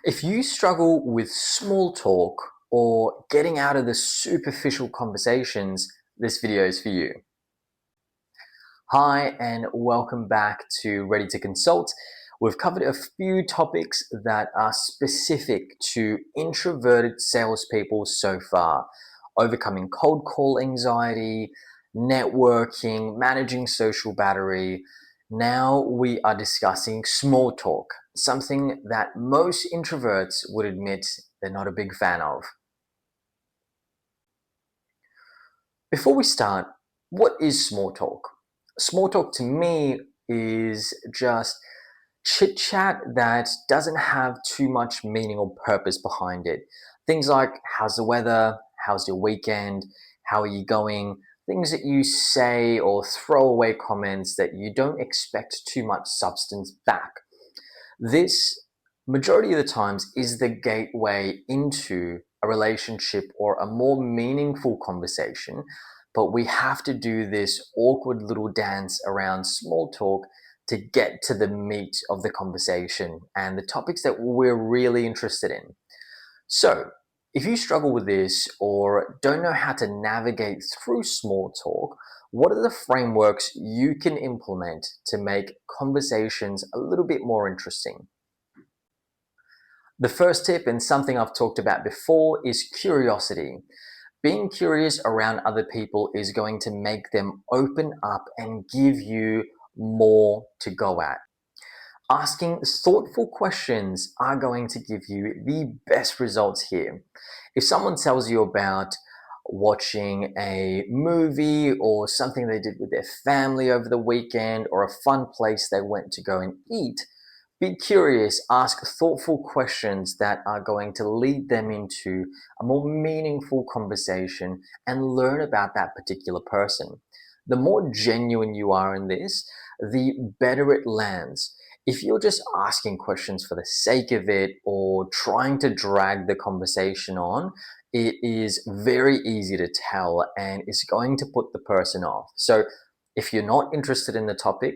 If you struggle with small talk or getting out of the superficial conversations, this video is for you. Hi, and welcome back to Ready to Consult. We've covered a few topics that are specific to introverted salespeople so far: overcoming cold call anxiety, networking, managing social battery. Now we are discussing small talk, something that most introverts would admit they're not a big fan of. Before we start, what is small talk? Small talk to me is just chit chat that doesn't have too much meaning or purpose behind it. Things like, how's the weather? How's your weekend? How are you going? Things that you say or throwaway comments that you don't expect too much substance back. This, majority of the times, is the gateway into a relationship or a more meaningful conversation. But we have to do this awkward little dance around small talk to get to the meat of the conversation and the topics that we're really interested in. So, if you struggle with this or don't know how to navigate through small talk, what are the frameworks you can implement to make conversations a little bit more interesting? The first tip, and something I've talked about before, is curiosity. Being curious around other people is going to make them open up and give you more to go at. Asking thoughtful questions are going to give you the best results here. If someone tells you about watching a movie or something they did with their family over the weekend or a fun place they went to go and eat, be curious, ask thoughtful questions that are going to lead them into a more meaningful conversation and learn about that particular person. The more genuine you are in this, the better it lands. If you're just asking questions for the sake of it or trying to drag the conversation on, it is very easy to tell and is going to put the person off. So if you're not interested in the topic,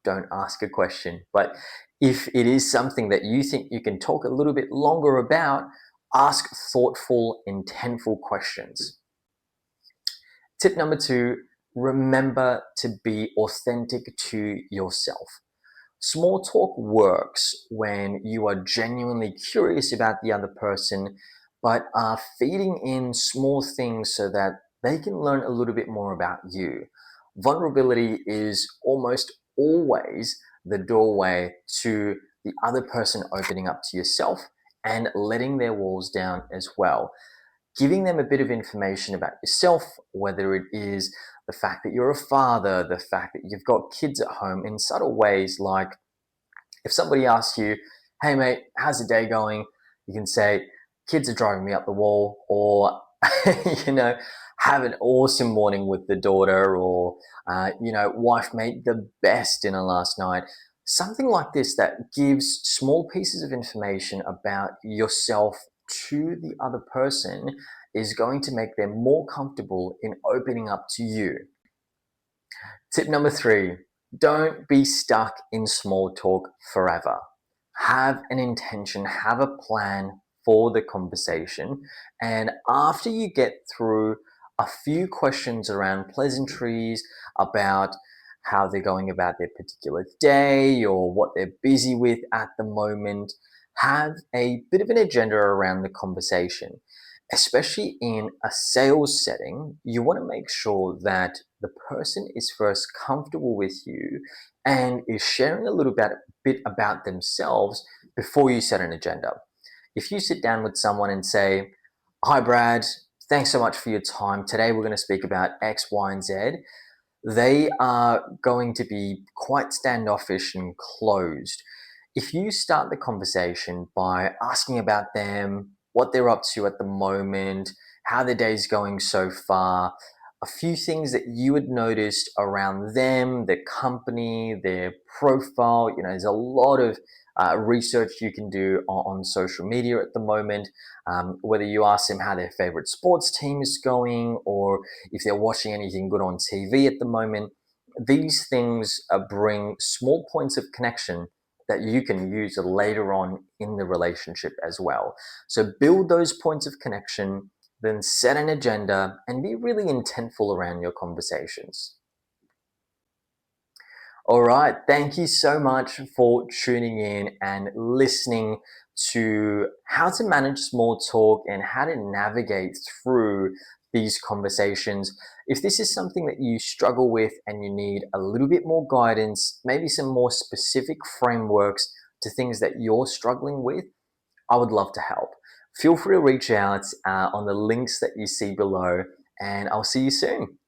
don't ask a question. But if it is something that you think you can talk a little bit longer about, ask thoughtful, intentful questions. Tip number 2, remember to be authentic to yourself. Small talk works when you are genuinely curious about the other person, but are feeding in small things so that they can learn a little bit more about you. Vulnerability is almost always the doorway to the other person opening up to yourself and letting their walls down as well. Giving them a bit of information about yourself, whether it is the fact that you're a father, the fact that you've got kids at home, in subtle ways, like if somebody asks you, hey mate, how's the day going? You can say, kids are driving me up the wall, or, have an awesome morning with the daughter, or, wife made the best dinner last night. Something like this that gives small pieces of information about yourself to the other person is going to make them more comfortable in opening up to you. Tip number 3, don't be stuck in small talk forever. Have an intention, have a plan for the conversation. And after you get through a few questions around pleasantries, about how they're going about their particular day or what they're busy with at the moment, have a bit of an agenda around the conversation. Especially in a sales setting, you want to make sure that the person is first comfortable with you and is sharing a little bit about themselves before you set an agenda. If you sit down with someone and say, hi, Brad, thanks so much for your time. Today we're going to speak about X, Y, and Z. They are going to be quite standoffish and closed. If you start the conversation by asking about them, what they're up to at the moment, how their day's going so far, a few things that you had noticed around them, their company, their profile. There's a lot of research you can do on social media at the moment. Whether you ask them how their favorite sports team is going or if they're watching anything good on TV at the moment, these things bring small points of connection that you can use later on in the relationship as well. So build those points of connection, then set an agenda and be really intentful around your conversations. All right. Thank you so much for tuning in and listening to how to manage small talk and how to navigate through these conversations. If this is something that you struggle with and you need a little bit more guidance, maybe some more specific frameworks to things that you're struggling with, I would love to help. Feel free to reach out on the links that you see below, and I'll see you soon.